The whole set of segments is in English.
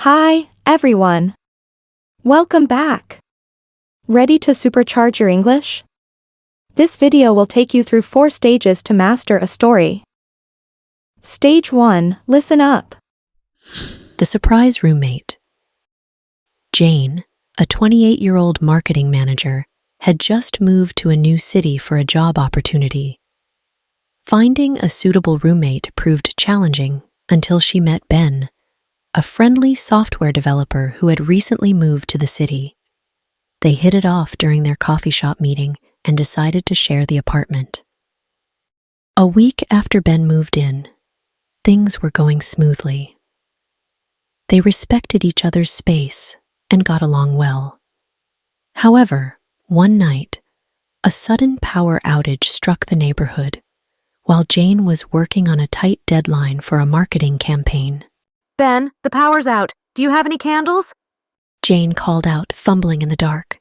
Hi, everyone. Welcome back. Ready to supercharge your English? This video will take you through 4 stages to master a story. Stage 1, listen up. The surprise roommate. Jane, a 28-year-old marketing manager, had just moved to a new city for a job opportunity. Finding a suitable roommate proved challenging until she met Ben, a friendly software developer who had recently moved to the city. They hit it off during their coffee shop meeting and decided to share the apartment. A week after Ben moved in, things were going smoothly. They respected each other's space and got along well. However, one night, a sudden power outage struck the neighborhood while Jane was working on a tight deadline for a marketing campaign. Ben, the power's out. Do you have any candles? Jane called out, fumbling in the dark.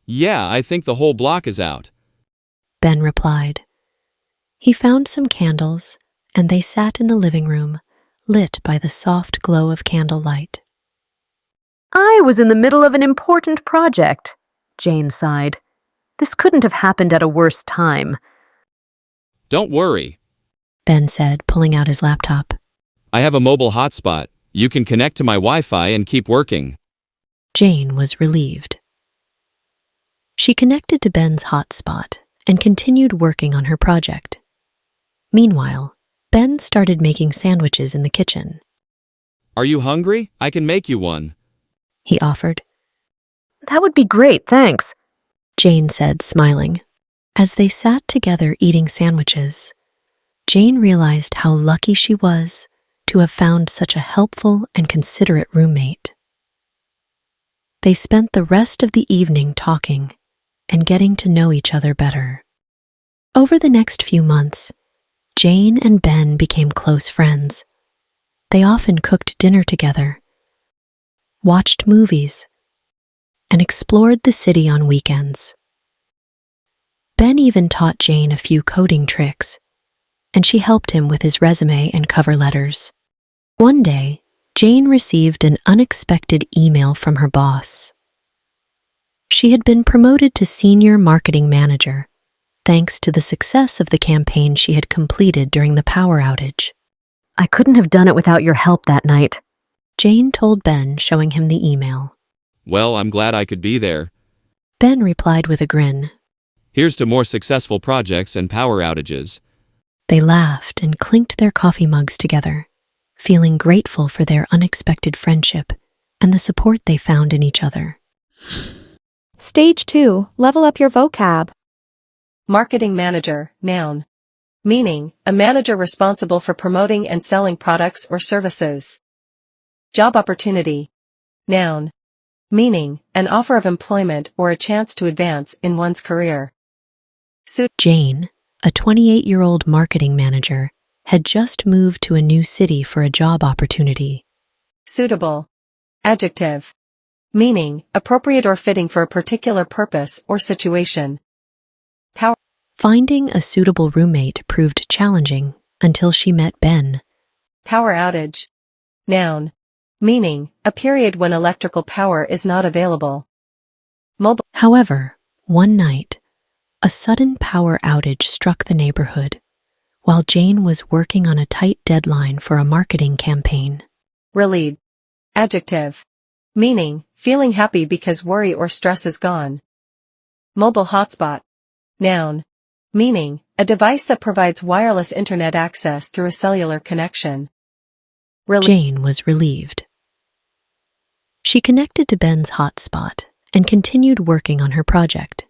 Yeah, I think the whole block is out. Ben replied. He found some candles, and they sat in the living room, lit by the soft glow of candlelight. I was in the middle of an important project, Jane sighed. This couldn't have happened at a worse time. Don't worry. Ben said, pulling out his laptop. I have a mobile hotspot. You can connect to my Wi-Fi and keep working. Jane was relieved. She connected to Ben's hotspot and continued working on her project. Meanwhile, Ben started making sandwiches in the kitchen. Are you hungry? I can make you one. He offered. That would be great, thanks. Jane said, smiling. As they sat together eating sandwiches, Jane realized how lucky she was to have found such a helpful and considerate roommate. They spent the rest of the evening talking and getting to know each other better. Over the next few months, Jane and Ben became close friends. They often cooked dinner together, watched movies, and explored the city on weekends. Ben even taught Jane a few coding tricks, and she helped him with his resume and cover letters. One day, Jane received an unexpected email from her boss. She had been promoted to senior marketing manager, thanks to the success of the campaign she had completed during the power outage. I couldn't have done it without your help that night, Jane told Ben, showing him the email. Well, I'm glad I could be there. Ben replied with a grin. Here's to more successful projects and power outages. They laughed and clinked their coffee mugs together, feeling grateful for their unexpected friendship and the support they found in each other. Stage 2, level up your vocab. Marketing manager, noun. Meaning, a manager responsible for promoting and selling products or services. Job opportunity, noun. Meaning, an offer of employment or a chance to advance in one's career. Jane, a 28-year-old marketing manager, had just moved to a new city for a job opportunity. Suitable, adjective. Meaning, appropriate or fitting for a particular purpose or situation. Power. Finding a suitable roommate proved challenging until she met Ben. Power outage, noun. Meaning, a period when electrical power is not available. Mobile. However, one night, a sudden power outage struck the neighborhood while Jane was working on a tight deadline for a marketing campaign. Relieved, adjective. Meaning, feeling happy because worry or stress is gone. Mobile hotspot, noun. Meaning, a device that provides wireless internet access through a cellular connection. Jane was relieved. She connected to Ben's hotspot and continued working on her project.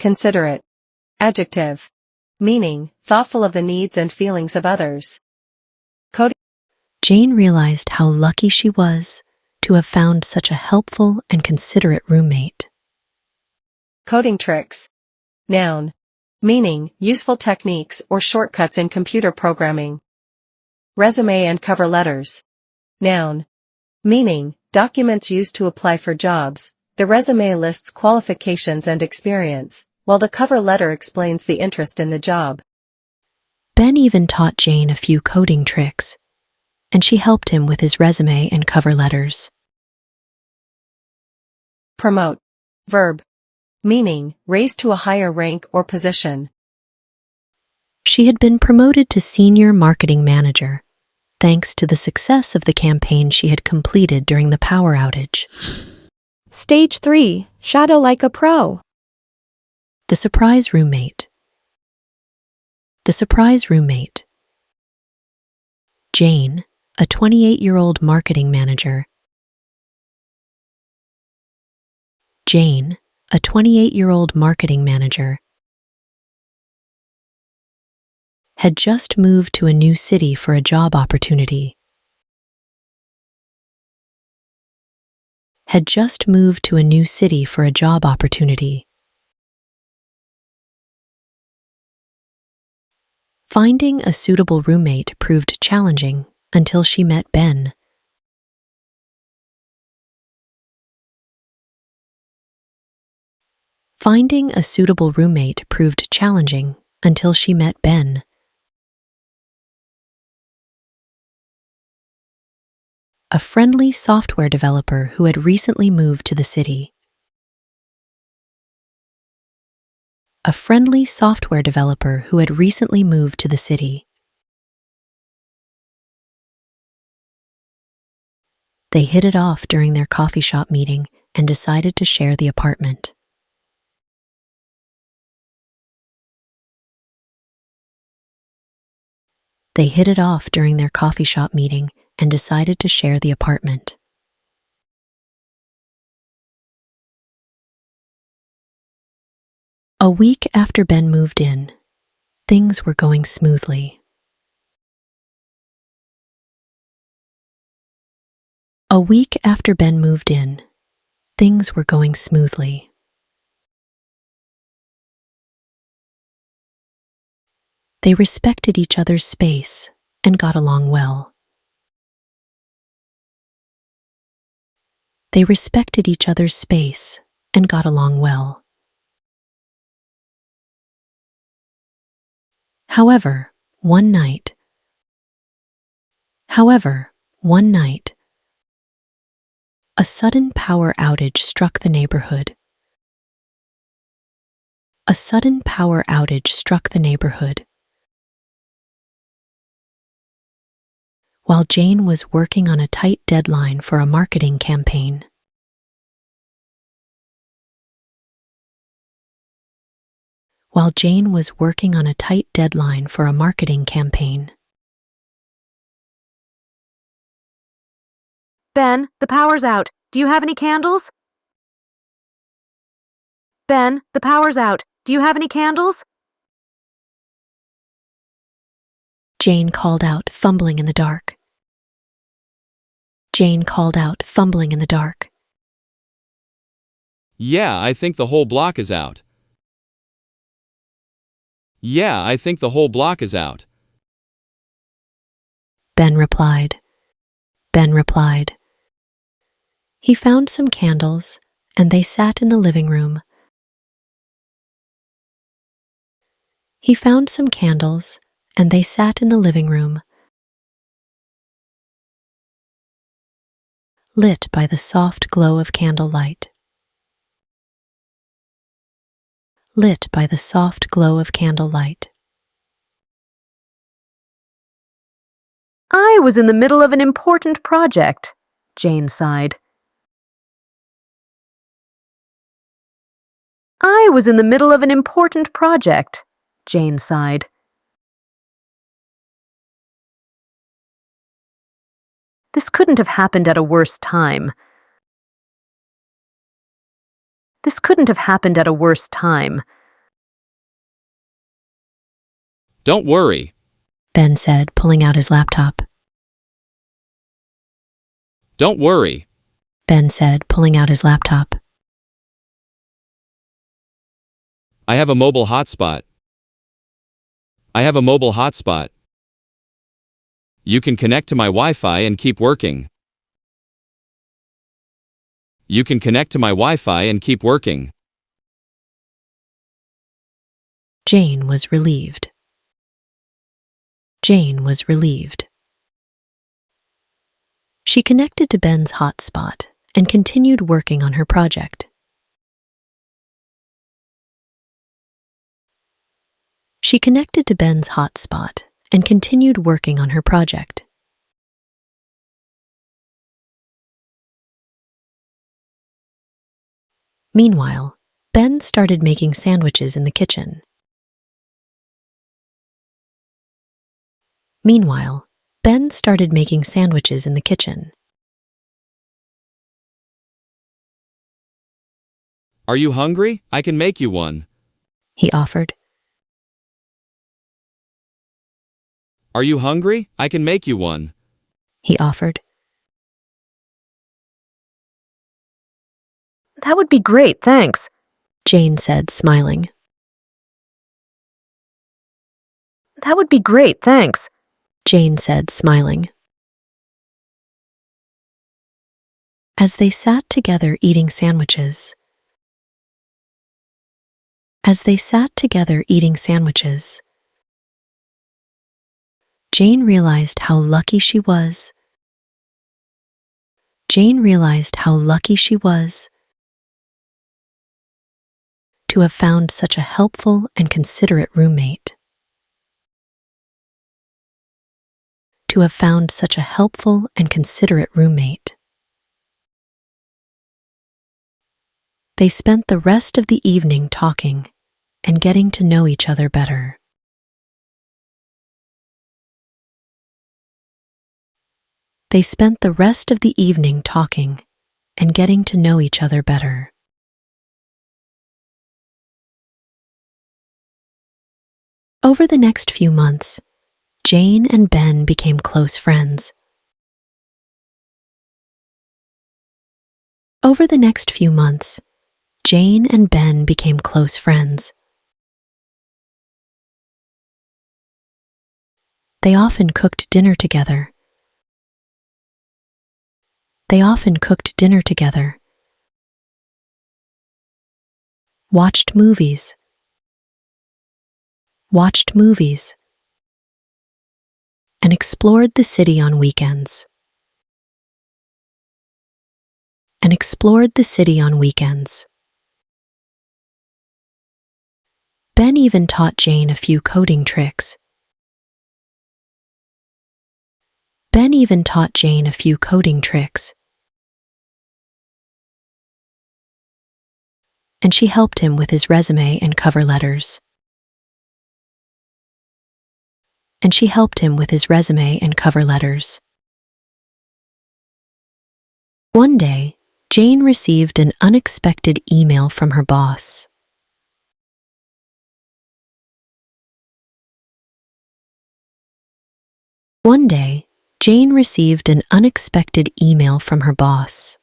Considerate, adjective. Meaning, thoughtful of the needs and feelings of others. Jane realized how lucky she was to have found such a helpful and considerate roommate. Coding tricks, noun. Meaning, useful techniques or shortcuts in computer programming. Resume and cover letters, noun. Meaning, documents used to apply for jobs. The resume lists qualifications and experience, while the cover letter explains the interest in the job. Ben even taught Jane a few coding tricks, and she helped him with his resume and cover letters. Promote. Verb. Meaning, raise to a higher rank or position. She had been promoted to senior marketing manager, thanks to the success of the campaign she had completed during the power outage. Stage 3. Shadow like a pro. The surprise roommate. The surprise roommate. Jane, a 28-year-old marketing manager. Jane, a 28-year-old marketing manager, had just moved to a new city for a job opportunity. Had just moved to a new city for a job opportunity. Finding a suitable roommate proved challenging until she met Ben. Finding a suitable roommate proved challenging until she met Ben. A friendly software developer who had recently moved to the city. A friendly software developer who had recently moved to the city. They hit it off during their coffee shop meeting and decided to share the apartment. They hit it off during their coffee shop meeting and decided to share the apartment. A week after Ben moved in, things were going smoothly. A week after Ben moved in, things were going smoothly. They respected each other's space and got along well. They respected each other's space and got along well. However, one night, a sudden power outage struck the neighborhood. A sudden power outage struck the neighborhood. While Jane was working on a tight deadline for a marketing campaign. While Jane was working on a tight deadline for a marketing campaign. Ben, the power's out. Do you have any candles? Ben, the power's out. Do you have any candles? Jane called out, fumbling in the dark. Jane called out, fumbling in the dark. Yeah, I think the whole block is out. Yeah, I think the whole block is out. Ben replied. Ben replied. He found some candles, and they sat in the living room. He found some candles, and they sat in the living room, lit by the soft glow of candlelight. Lit by the soft glow of candlelight. I was in the middle of an important project, Jane sighed. I was in the middle of an important project, Jane sighed. This couldn't have happened at a worse time. This couldn't have happened at a worse time. Don't worry. Ben said, pulling out his laptop. Don't worry. Ben said, pulling out his laptop. I have a mobile hotspot. I have a mobile hotspot. You can connect to my Wi-Fi and keep working. You can connect to my Wi-Fi and keep working. Jane was relieved. Jane was relieved. She connected to Ben's hotspot and continued working on her project. She connected to Ben's hotspot and continued working on her project. Meanwhile, Ben started making sandwiches in the kitchen. Meanwhile, Ben started making sandwiches in the kitchen. Are you hungry? I can make you one. He offered. Are you hungry? I can make you one. He offered. That would be great, thanks. Jane said, smiling. That would be great, thanks. Jane said, smiling. As they sat together eating sandwiches. As they sat together eating sandwiches, Jane realized how lucky she was. Jane realized how lucky she was to have found such a helpful and considerate roommate. To have found such a helpful and considerate roommate. They spent the rest of the evening talking and getting to know each other better. They spent the rest of the evening talking and getting to know each other better. Over the next few months, Jane and Ben became close friends. Over the next few months, Jane and Ben became close friends. They often cooked dinner together. They often cooked dinner together. Watched movies. Watched movies. And explored the city on weekends. And explored the city on weekends. Ben even taught Jane a few coding tricks. Ben even taught Jane a few coding tricks. And she helped him with his resume and cover letters. And she helped him with his resume and cover letters. One day, Jane received an unexpected email from her boss. One day, Jane received an unexpected email from her boss.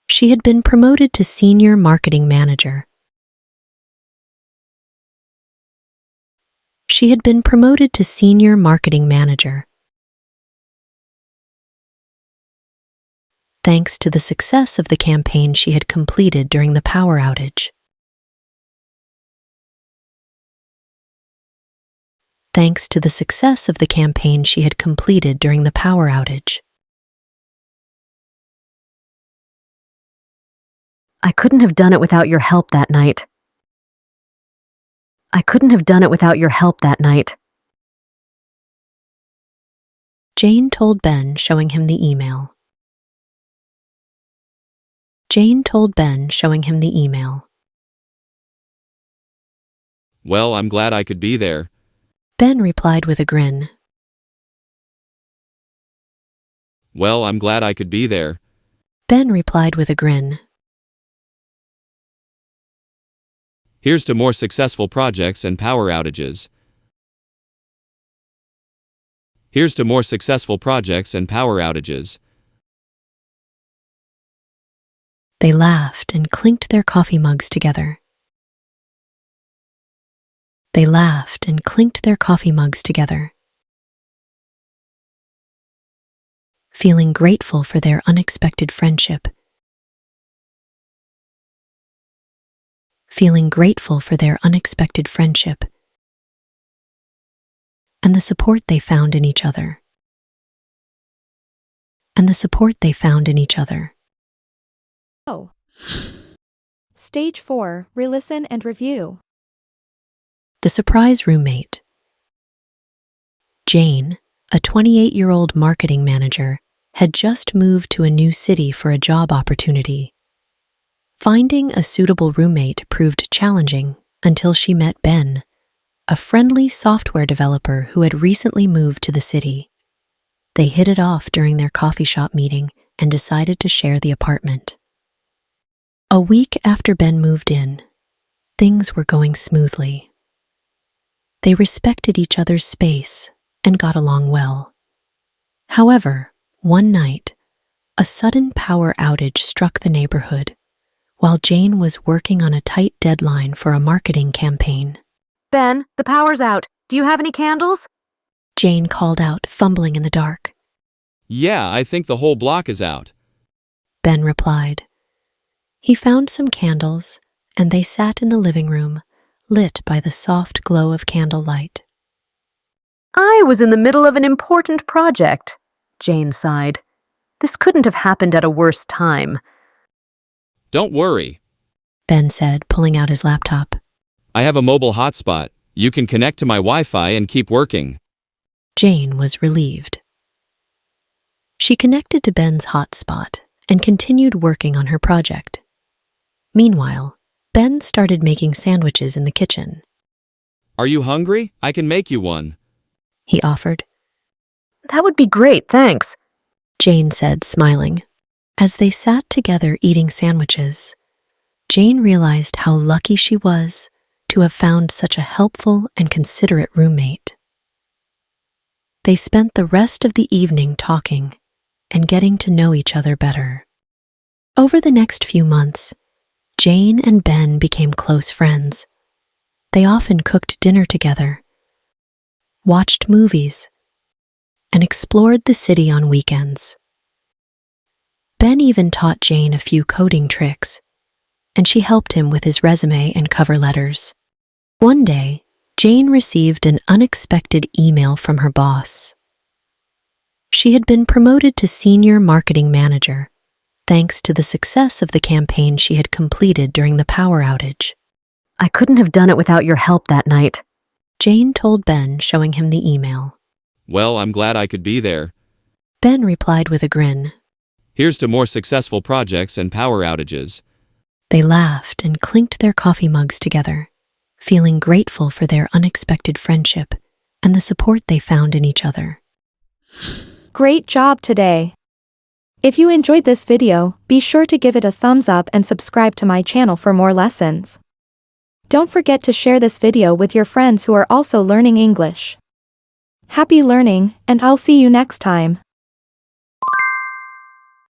She had been promoted to senior marketing manager. She had been promoted to senior marketing manager. Thanks to the success of the campaign she had completed during the power outage. Thanks to the success of the campaign she had completed during the power outage. I couldn't have done it without your help that night. I couldn't have done it without your help that night. Jane told Ben, showing him the email. Jane told Ben, showing him the email. Well, I'm glad I could be there. Ben replied with a grin. Well, I'm glad I could be there. Ben replied with a grin. Here's to more successful projects and power outages. Here's to more successful projects and power outages. They laughed and clinked their coffee mugs together. They laughed and clinked their coffee mugs together, feeling grateful for their unexpected friendship. Feeling grateful for their unexpected friendship. and the support they found in each other. Oh. Stage 4, Relisten and review. The surprise roommate. Jane, a 28-year-old marketing manager, had just moved to a new city for a job opportunity. Finding a suitable roommate proved challenging until she met Ben, a friendly software developer who had recently moved to the city. They hit it off during their coffee shop meeting and decided to share the apartment. A week after Ben moved in, things were going smoothly. They respected each other's space and got along well. However, one night, a sudden power outage struck the neighborhood while Jane was working on a tight deadline for a marketing campaign. Ben, the power's out. Do you have any candles? Jane called out, fumbling in the dark. Yeah, I think the whole block is out. Ben replied. He found some candles, and they sat in the living room, lit by the soft glow of candlelight. I was in the middle of an important project, Jane sighed. This couldn't have happened at a worse time. Don't worry. Ben said, pulling out his laptop. I have a mobile hotspot. You can connect to my Wi-Fi and keep working. Jane was relieved. She connected to Ben's hotspot and continued working on her project. Meanwhile, Ben started making sandwiches in the kitchen. Are you hungry? I can make you one. He offered. That would be great, thanks. Jane said, smiling. As they sat together eating sandwiches, Jane realized how lucky she was to have found such a helpful and considerate roommate. They spent the rest of the evening talking and getting to know each other better. Over the next few months, Jane and Ben became close friends. They often cooked dinner together, watched movies, and explored the city on weekends. Ben even taught Jane a few coding tricks, and she helped him with his resume and cover letters. One day, Jane received an unexpected email from her boss. She had been promoted to senior marketing manager, thanks to the success of the campaign she had completed during the power outage. I couldn't have done it without your help that night, Jane told Ben, showing him the email. Well, I'm glad I could be there. Ben replied with a grin. Here's to more successful projects and power outages. They laughed and clinked their coffee mugs together, feeling grateful for their unexpected friendship and the support they found in each other. Great job today! If you enjoyed this video, be sure to give it a thumbs up and subscribe to my channel for more lessons. Don't forget to share this video with your friends who are also learning English. Happy learning, and I'll see you next time.